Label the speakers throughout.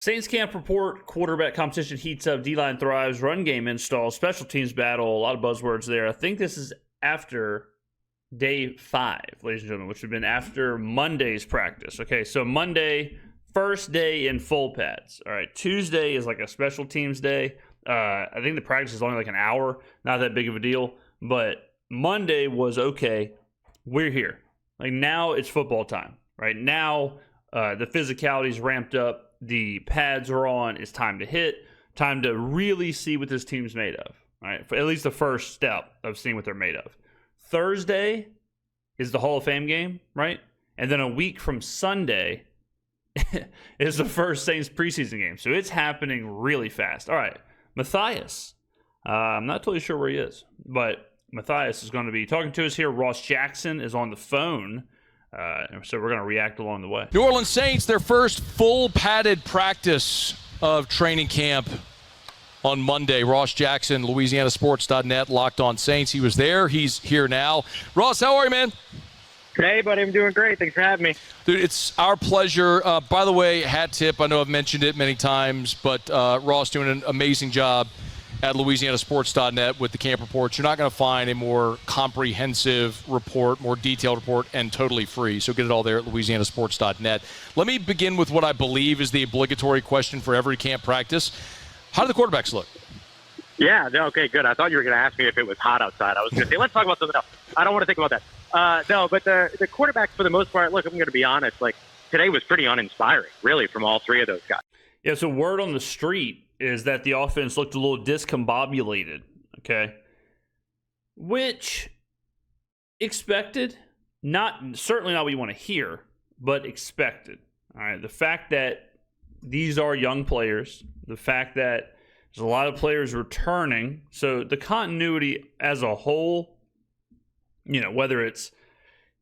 Speaker 1: Saints camp report, quarterback competition heats up, D-line thrives, run game installs, special teams battle, a lot of buzzwords there. I think this is after day 5, ladies and gentlemen, which would have been after Monday's practice. Okay, so Monday, first day in full pads. All right, Tuesday is like a special teams day. I think the practice is only like an hour, not that big of a deal. But Monday was okay. We're here. Like now it's football time. Right now, the physicality's ramped up. The pads are on. It's time to hit. Time to really see what this team's made of. All right, for at least the first step of seeing what they're made of. Thursday is the Hall of Fame game, right? And then a week from Sunday is the first Saints preseason game. So it's happening really fast. All right, Matthias. I'm not totally sure where he is, but Matthias is going to be talking to us here. Ross Jackson is on the phone. So we're going to react along the way.
Speaker 2: New Orleans Saints, their first full padded practice of training camp on Monday. Ross Jackson, LouisianaSports.net, Locked On Saints. He was there. He's here now. Ross, how are you, man?
Speaker 3: Hey, buddy. I'm doing great. Thanks for having me.
Speaker 2: Dude, it's our pleasure. By the way, hat tip. I know I've mentioned it many times, but Ross doing an amazing job at LouisianaSports.net with the camp reports. You're not going to find a more comprehensive report, more detailed report, and totally free. So get it all there at LouisianaSports.net. Let me begin with what I believe is the obligatory question for every camp practice. How do the quarterbacks look?
Speaker 3: Yeah, okay, good. I thought you were going to ask me if it was hot outside. I was going to say, let's talk about something else. I don't want to think about that. No, but the quarterbacks, for the most part, look, I'm going to be honest, like, today was pretty uninspiring, really, from all three of those guys.
Speaker 1: Yeah, so word on the street is that the offense looked a little discombobulated, okay? Which, expected, certainly not what you want to hear, but expected. All right, the fact that these are young players, the fact that there's a lot of players returning, so the continuity as a whole, you know, whether it's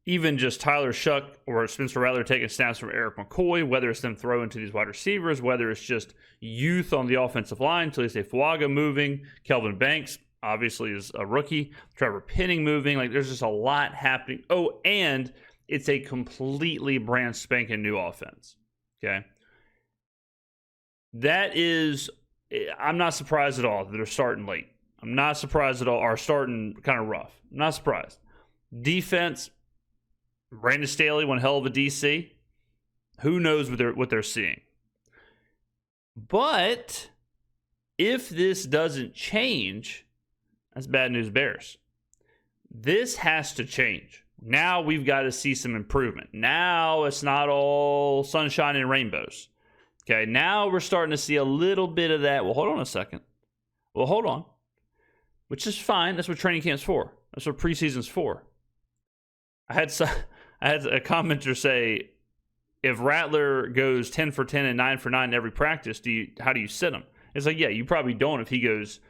Speaker 1: even just Tyler Shough or Spencer Rattler taking snaps from Eric McCoy, whether it's them throwing to these wide receivers, whether it's just youth on the offensive line, Talise Fuaga moving, Kelvin Banks obviously is a rookie, Trevor Penning moving. Like, there's just a lot happening. Oh, and it's a completely brand spanking new offense. Okay? That is, I'm not surprised at all that they're starting late. I'm not surprised at all, or starting kind of rough. I'm not surprised. Defense, Brandon Staley, one hell of a DC. Who knows what they're seeing? But if this doesn't change, that's bad news bears. This has to change. Now we've got to see some improvement. Now it's not all sunshine and rainbows. Okay, now we're starting to see a little bit of that. Well, hold on a second. Well, hold on. Which is fine. That's what training camp's for. That's what preseason's for. I had a commenter say, if Rattler goes 10 for 10 and 9 for 9 in every practice, how do you sit him? It's like, yeah, you probably don't if he goes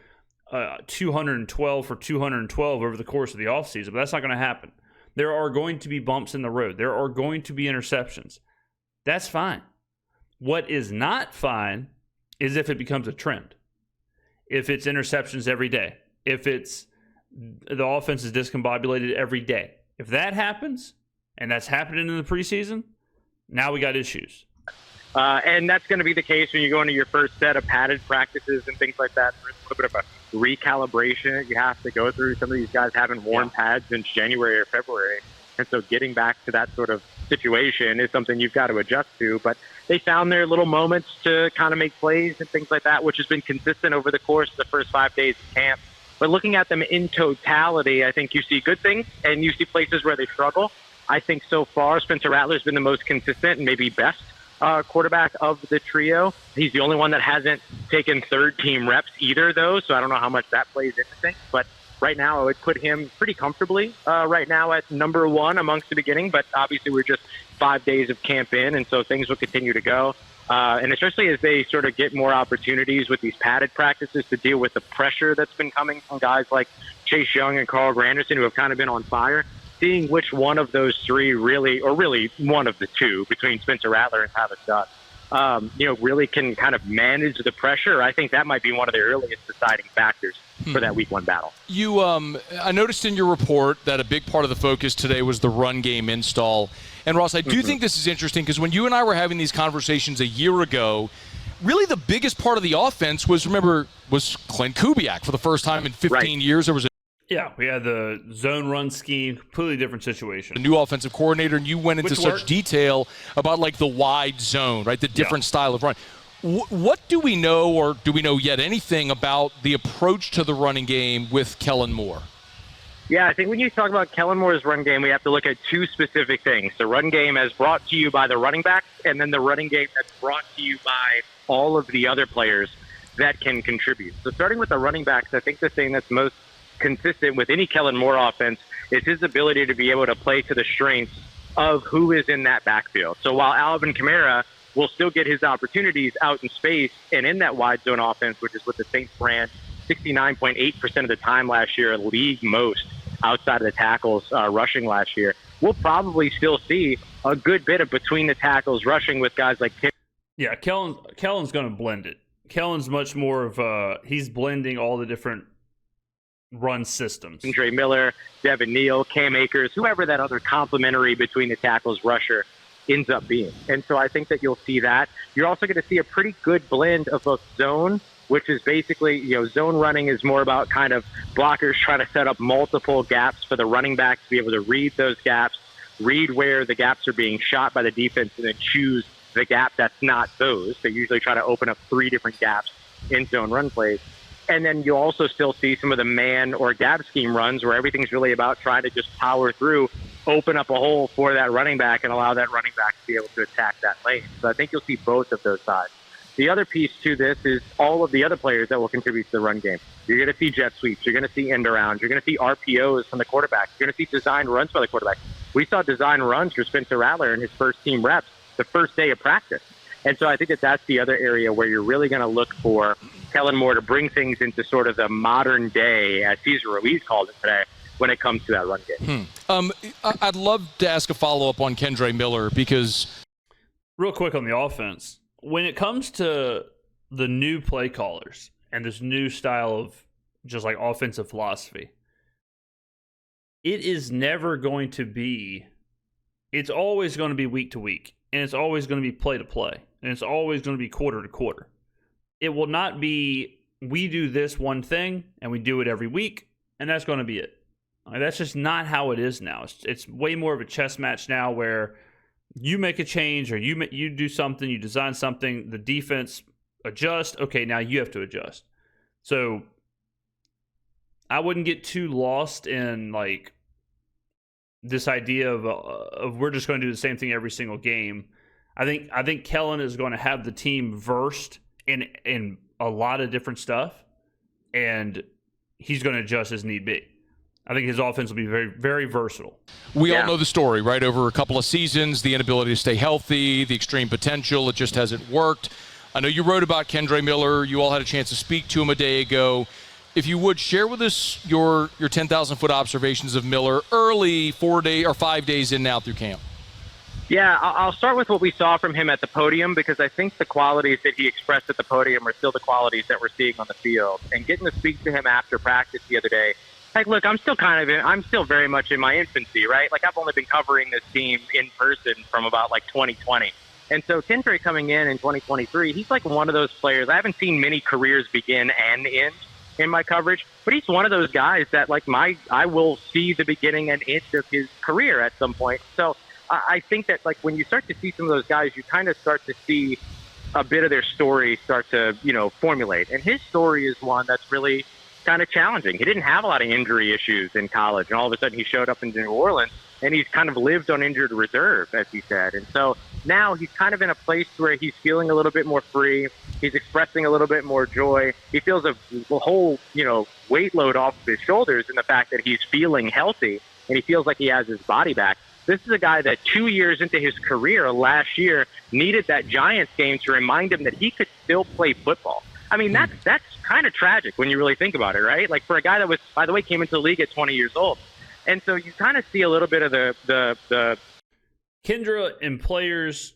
Speaker 1: 212 for 212 over the course of the offseason, but that's not going to happen. There are going to be bumps in the road. There are going to be interceptions. That's fine. What is not fine is if it becomes a trend. If it's interceptions every day. If it's the offense is discombobulated every day. If that happens, and that's happening in the preseason, now we got issues.
Speaker 3: And that's going to be the case when you go into your first set of padded practices and things like that. There's a little bit of a recalibration you have to go through. Some of these guys haven't worn pads since January or February. And so getting back to that sort of situation is something you've got to adjust to. But they found their little moments to kind of make plays and things like that, which has been consistent over the course of the first 5 days of camp. But looking at them in totality, I think you see good things and you see places where they struggle. I think so far Spencer Rattler's been the most consistent and maybe best quarterback of the trio. He's the only one that hasn't taken third-team reps either, though, so I don't know how much that plays into things. But right now I would put him pretty comfortably right now at number one amongst the beginning, but obviously we're just 5 days of camp in, and so things will continue to go. And especially as they sort of get more opportunities with these padded practices to deal with the pressure that's been coming from guys like Chase Young and Carl Granderson, who have kind of been on fire, seeing which one of those three really one of the two between Spencer Rattler and Tyler Shough, really can kind of manage the pressure. I think that might be one of the earliest deciding factors for that week one battle.
Speaker 2: You, I noticed in your report that a big part of the focus today was the run game install. And Ross, I do think this is interesting because when you and I were having these conversations a year ago, really the biggest part of the offense was Clint Kubiak for the first time in 15 years. There was
Speaker 1: Yeah, we had the zone run scheme, completely different situation.
Speaker 2: a new offensive coordinator, and you went into such detail about like the wide zone, right? The different style of run. What do we know, or do we know yet anything about the approach to the running game with Kellen Moore?
Speaker 3: Yeah, I think when you talk about Kellen Moore's run game, we have to look at two specific things. The run game as brought to you by the running backs, and then the running game that's brought to you by all of the other players that can contribute. So starting with the running backs, I think the thing that's most consistent with any Kellen Moore offense is his ability to be able to play to the strengths of who is in that backfield. So while Alvin Kamara will still get his opportunities out in space and in that wide zone offense, which is what the Saints ran 69.8% of the time last year, league most outside of the tackles rushing last year, we'll probably still see a good bit of between the tackles rushing with guys like Tim.
Speaker 1: Yeah, Kellen's going to blend it. Kellen's much more of he's blending all the different run systems.
Speaker 3: Kendra Miller, Devin Neal, Cam Akers, whoever that other complementary between the tackles rusher ends up being. And so I think that you'll see that. You're also going to see a pretty good blend of both zone, which is basically, zone running is more about kind of blockers trying to set up multiple gaps for the running back to be able to read those gaps, read where the gaps are being shot by the defense, and then choose the gap that's not those. They usually try to open up 3 different gaps in zone run plays. And then you'll also still see some of the man or gap scheme runs where everything's really about trying to just power through, open up a hole for that running back and allow that running back to be able to attack that lane. So I think you'll see both of those sides. The other piece to this is all of the other players that will contribute to the run game. You're going to see jet sweeps. You're going to see end arounds. You're going to see RPOs from the quarterback. You're going to see designed runs by the quarterback. We saw designed runs for Spencer Rattler in his first team reps the first day of practice. And so I think that that's the other area where you're really going to look for Kellen Moore to bring things into sort of the modern day, as Cesar Ruiz called it today, when it comes to that run game.
Speaker 2: I'd love to ask a follow-up on Kendra Miller because...
Speaker 1: Real quick on the offense. When it comes to the new play callers and this new style of just like offensive philosophy, it is never going to be, it's always going to be week to week, and it's always going to be play to play, and it's always going to be quarter to quarter. It will not be, we do this one thing and we do it every week, and that's going to be it. That's just not how it is now. It's way more of a chess match now where you make a change or you do something, you design something, the defense adjusts. Okay, now you have to adjust. So I wouldn't get too lost in like this idea of we're just going to do the same thing every single game. I think Kellen is going to have the team versed in a lot of different stuff, and he's going to adjust as need be. I think his offense will be very, very versatile.
Speaker 2: We all know the story, right? Over a couple of seasons, the inability to stay healthy, the extreme potential, it just hasn't worked. I know you wrote about Kendra Miller. You all had a chance to speak to him a day ago. If you would, share with us your 10,000-foot observations of Miller early 5 days in now through camp.
Speaker 3: Yeah, I'll start with what we saw from him at the podium, because I think the qualities that he expressed at the podium are still the qualities that we're seeing on the field. And getting to speak to him after practice the other day, like, look, I'm still very much in my infancy, right? Like, I've only been covering this team in person from about, 2020. And so Kendra coming in 2023, he's like one of those players. I haven't seen many careers begin and end in my coverage, but he's one of those guys that, I will see the beginning and end of his career at some point. So I think that, when you start to see some of those guys, you kind of start to see a bit of their story start to, formulate. And his story is one that's really kind of challenging. He didn't have a lot of injury issues in college, and all of a sudden he showed up in New Orleans, and he's kind of lived on injured reserve, as he said. And so now he's kind of in a place where he's feeling a little bit more free. He's expressing a little bit more joy. He feels a whole, weight load off of his shoulders in the fact that he's feeling healthy, and he feels like he has his body back. This is a guy that 2 years into his career last year needed that Giants game to remind him that he could still play football. I mean, that's kind of tragic when you really think about it, right? Like, for a guy that was, by the way, came into the league at 20 years old. And so you kind of see a little bit of the
Speaker 1: Kendra and players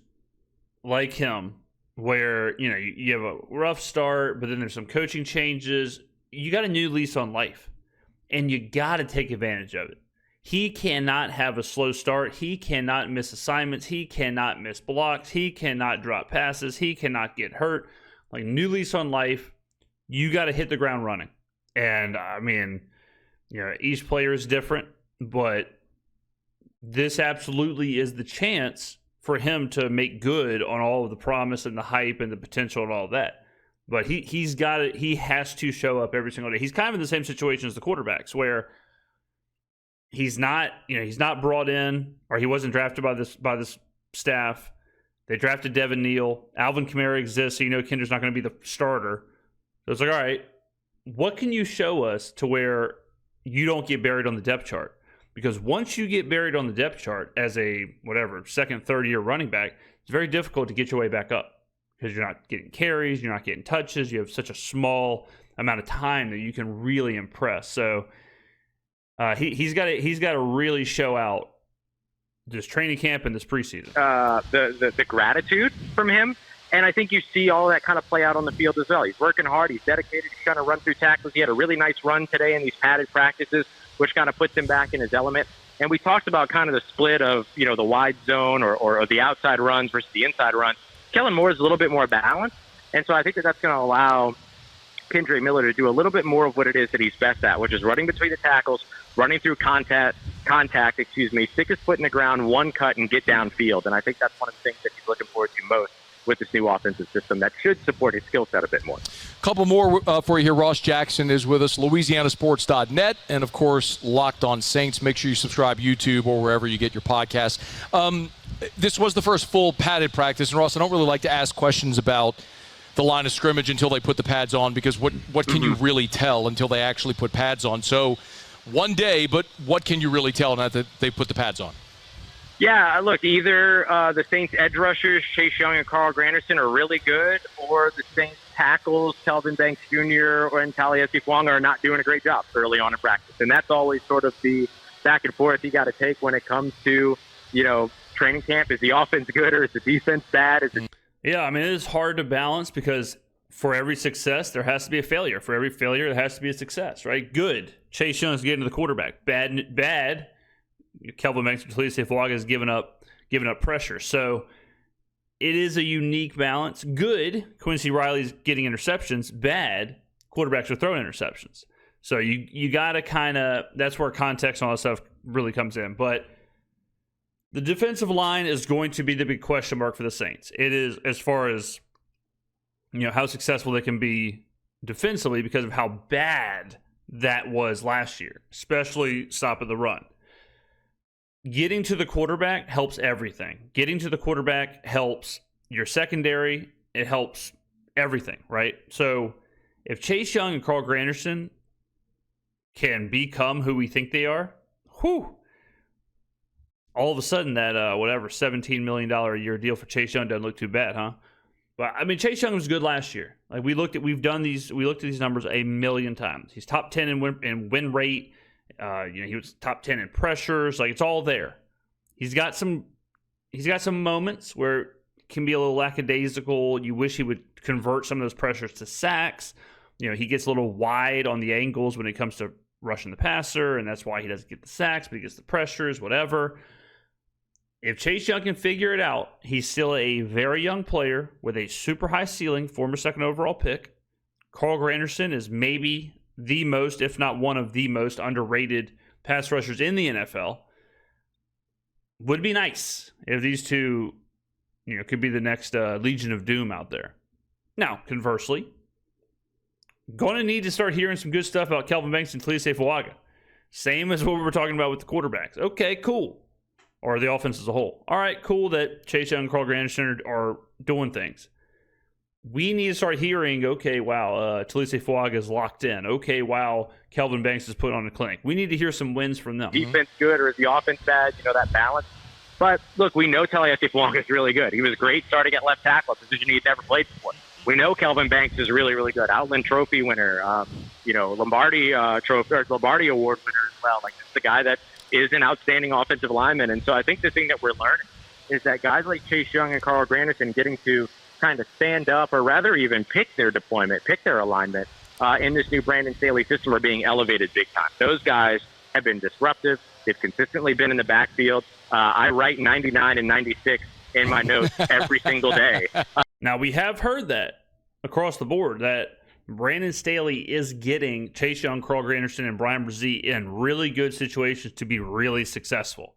Speaker 1: like him where, you have a rough start, but then there's some coaching changes. You got a new lease on life, and you got to take advantage of it. He cannot have a slow start. He cannot miss assignments. He cannot miss blocks. He cannot drop passes. He cannot get hurt. like new lease on life. You got to hit the ground running. And I mean, each player is different, but this absolutely is the chance for him to make good on all of the promise and the hype and the potential and all of that. But he's got it. He has to show up every single day. He's kind of in the same situation as the quarterbacks, where he's not brought in, or he wasn't drafted by this staff. They drafted Devin Neal. Alvin Kamara exists, so Kendra's not going to be the starter. So it's like, all right, what can you show us to where you don't get buried on the depth chart? Because once you get buried on the depth chart as a second, third year running back, it's very difficult to get your way back up, because you're not getting carries, you're not getting touches, you have such a small amount of time that you can really impress. So he's got to really show out this training camp and this preseason.
Speaker 3: The gratitude from him, and I think you see all that kind of play out on the field as well. He's working hard, he's dedicated, he's trying to run through tackles. He had a really nice run today in these padded practices, which kind of puts him back in his element. And we talked about kind of the split of, the wide zone or the outside runs versus the inside runs. Kellen Moore is a little bit more balanced, and so I think that's going to allow Kendra Miller to do a little bit more of what it is that he's best at, which is running between the tackles, running through contact, stick his foot in the ground, one cut, and get downfield. And I think that's one of the things that he's looking forward to most with this new offensive system that should support his skill set a bit more.
Speaker 2: Couple more for you here. Ross Jackson is with us, LouisianaSports.net, and, of course, Locked on Saints. Make sure you subscribe YouTube or wherever you get your podcasts. This was the first full padded practice, and, Ross, I don't really like to ask questions about the line of scrimmage until they put the pads on, because what can you really tell until they actually put pads on? So one day, but what can you really tell now that they put the pads on?
Speaker 3: Yeah, look, either the Saints edge rushers, Chase Young and Carl Granderson, are really good, or the Saints tackles, Kelvin Banks Jr. and Taliesin Fuanga, are not doing a great job early on in practice. And that's always sort of the back and forth you got to take when it comes to, training camp. Is the offense good, or is the defense bad?
Speaker 1: Yeah, I mean, it is hard to balance, because for every success, there has to be a failure. For every failure, there has to be a success, right? Good, Chase Young's getting to the quarterback. Bad, Kelvin Banks Jr. has given up pressure. So it is a unique balance. Good, Quincy Riley's getting interceptions. Bad, quarterbacks are throwing interceptions. So you got to kind of, that's where context and all that stuff really comes in. But the defensive line is going to be the big question mark for the Saints. It is, as far as how successful they can be defensively, because of how bad that was last year, especially stopping the run. Getting to the quarterback helps everything. Getting to the quarterback helps your secondary. It helps everything, right? So if Chase Young and Carl Granderson can become who we think they are, all of a sudden that $17 million a year deal for Chase Young doesn't look too bad, huh? But I mean, Chase Young was good last year. Like we looked at these numbers a million times. He's top 10 in win rate. He was top 10 in pressures. Like, it's all there. He's got some moments where it can be a little lackadaisical. You wish he would convert some of those pressures to sacks. He gets a little wide on the angles when it comes to rushing the passer, and that's why he doesn't get the sacks, but he gets the pressures, whatever. If Chase Young can figure it out, he's still a very young player with a super high ceiling, former second overall pick. Carl Granderson is maybe the most, if not one of the most underrated pass rushers in the NFL. Would be nice if these two, could be the next Legion of Doom out there. Now, conversely, going to need to start hearing some good stuff about Kelvin Banks and Taliesin Fuanga. Same as what we were talking about with the quarterbacks. Okay, cool. Or the offense as a whole. All right, cool that Chase Young and Carl Granderson are doing things. We need to start hearing, okay, wow, Taliesin Fuanga is locked in. Okay, wow, Kelvin Banks is put on a clinic. We need to hear some wins from them.
Speaker 3: Defense good, or is the offense bad? That balance. But, look, we know Taliesin Fuanga is really good. He was great starting at left tackle, a position he had never played before. We know Kelvin Banks is really, really good. Outland Trophy winner, Lombardi Trophy, or Lombardi Award winner as well. Like, this is the guy that is an outstanding offensive lineman. And so I think the thing that we're learning is that guys like Chase Young and Carl Granderson getting to kind of stand up, or rather even pick their deployment, pick their alignment in this new Brandon Staley system, are being elevated big time. Those guys have been disruptive. They've consistently been in the backfield. I write 99 and 96 in my notes every single day.
Speaker 1: Now, we have heard that across the board that Brandon Staley is getting Chase Young, Carl Granderson, and Brian Brzee in really good situations to be really successful.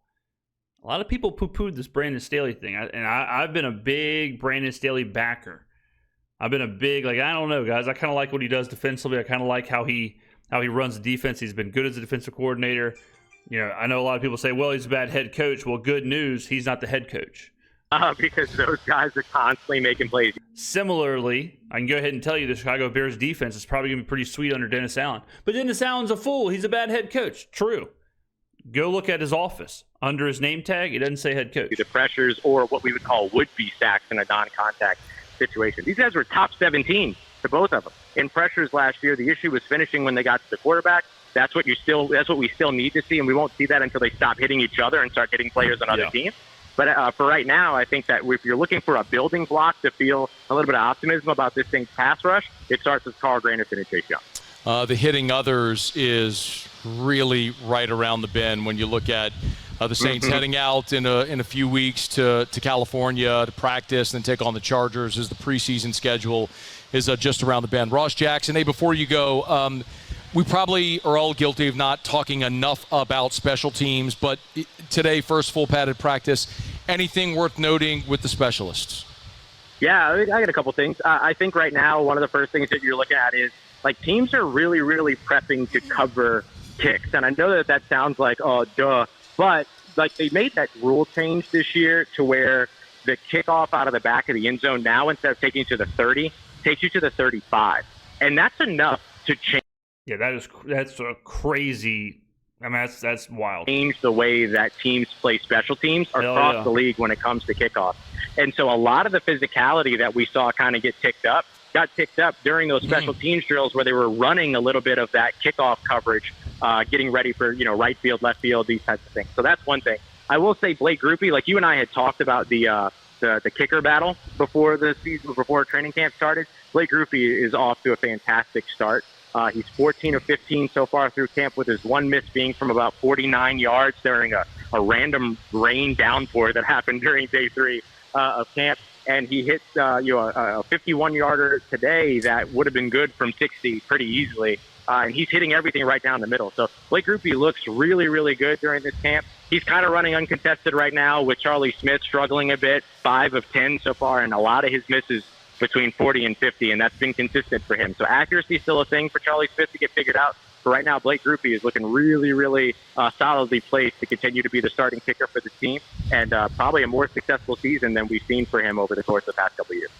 Speaker 1: A lot of people poo-pooed this Brandon Staley thing, and I've been a big Brandon Staley backer. I've been a big, I don't know, guys. I kind of like what he does defensively. I kind of like how he runs the defense. He's been good as a defensive coordinator. I know a lot of people say, well, he's a bad head coach. Well, good news, he's not the head coach.
Speaker 3: Because those guys are constantly making plays.
Speaker 1: Similarly, I can go ahead and tell you the Chicago Bears defense is probably going to be pretty sweet under Dennis Allen. But Dennis Allen's a fool. He's a bad head coach. True. Go look at his office. Under his name tag, it doesn't say head coach.
Speaker 3: The pressures or what we would call would-be sacks in a non-contact situation. These guys were top 17 to both of them. In pressures last year, the issue was finishing when they got to the quarterback. That's what we still need to see, and we won't see that until they stop hitting each other and start hitting players on other teams. But for right now, I think that if you're looking for a building block to feel a little bit of optimism about this thing's pass rush, it starts with Carl Granderson and Chase Young.
Speaker 2: The hitting others is really right around the bend when you look at the Saints heading out in a few weeks to California to practice and then take on the Chargers as the preseason schedule is just around the bend. Ross Jackson, hey, before you go, we probably are all guilty of not talking enough about special teams, but today, first full padded practice, anything worth noting with the specialists?
Speaker 3: Yeah, I got a couple things. I think right now one of the first things that you're looking at is, teams are really, really prepping to cover kicks. And I know that sounds like, oh, duh. But, they made that rule change this year to where the kickoff out of the back of the end zone now, instead of taking you to the 30, takes you to the 35. And that's enough to change.
Speaker 1: Yeah, that's a crazy. I mean, that's wild.
Speaker 3: Change the way that teams play special teams across the league when it comes to kickoff. And so a lot of the physicality that we saw kind of got picked up during those special teams drills where they were running a little bit of that kickoff coverage, getting ready for, right field, left field, these types of things. So that's one thing. I will say Blake Groupie, you and I had talked about the kicker battle before the season, before training camp started. Blake Groupie is off to a fantastic start. He's 14 of 15 so far through camp, with his one miss being from about 49 yards during a random rain downpour that happened during day 3 of camp. And he hit a 51-yarder today that would have been good from 60 pretty easily. And he's hitting everything right down the middle. So Blake Groupie looks really, really good during this camp. He's kind of running uncontested right now with Charlie Smith struggling a bit, 5 of 10 so far, and a lot of his misses between 40 and 50, and that's been consistent for him. So accuracy is still a thing for Charlie Smith to get figured out. But right now, Blake Groupie is looking really, really solidly placed to continue to be the starting kicker for the team, and probably a more successful season than we've seen for him over the course of the past couple of years.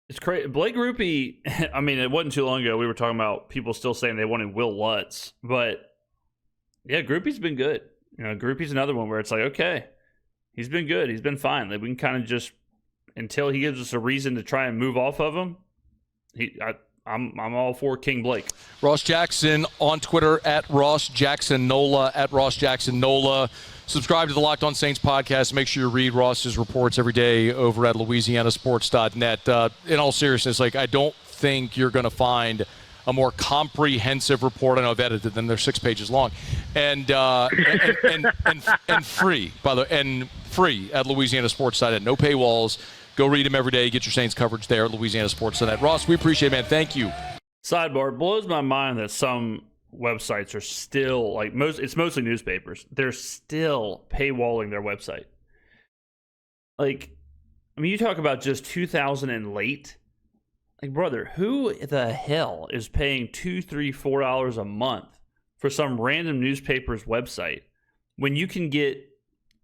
Speaker 1: It's crazy. Blake Groupie, I mean, it wasn't too long ago we were talking about people still saying they wanted Will Lutz, but yeah, Groupie's been good. Groupie's another one where it's okay, he's been good. He's been fine. We can kind of just, until he gives us a reason to try and move off of him, I'm all for King Blake.
Speaker 2: Ross Jackson on Twitter at Ross Jackson Nola, at Ross Jackson Nola. Subscribe to the Locked On Saints podcast. Make sure you read Ross's reports every day over at LouisianaSports.net. In all seriousness, I don't think you're going to find a more comprehensive report. I know I've edited them; they're 6 pages long, and free, by the way, and free at LouisianaSports.net. No paywalls. Go read them every day. Get your Saints coverage there at LouisianaSports.net. Ross, we appreciate it, man. Thank you.
Speaker 1: Sidebar, it blows my mind that some websites are still, it's mostly newspapers. They're still paywalling their website. You talk about just 2,000 and late. Brother, who the hell is paying $2, $3, $4 a month for some random newspaper's website when you can get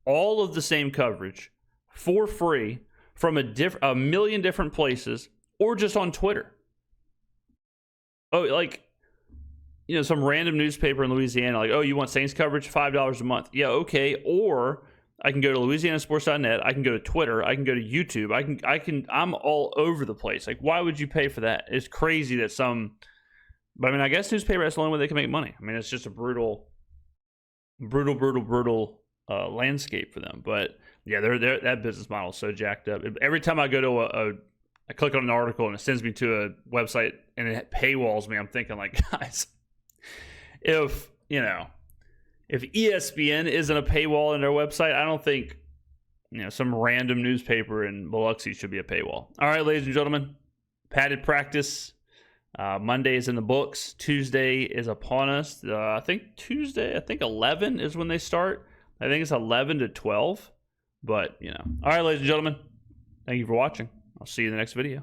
Speaker 1: all of the same coverage for free from a million different places, or just on Twitter? Some random newspaper in Louisiana, you want Saints coverage? $5 a month. Yeah, okay. Or I can go to LouisianaSports.net. I can go to Twitter. I can go to YouTube. I'm all over the place. Why would you pay for that? It's crazy that but I guess newspaper, that's the only way they can make money. it's just a brutal landscape for them. But yeah, that business model is so jacked up. Every time I go to I click on an article and it sends me to a website and it paywalls me, I'm thinking guys, if ESPN isn't a paywall in their website, I don't think some random newspaper in Biloxi should be a paywall. All right, ladies and gentlemen, padded practice. Monday is in the books. Tuesday is upon us. I think 11 is when they start. I think it's 11 to 12. But, All right, ladies and gentlemen, thank you for watching. I'll see you in the next video.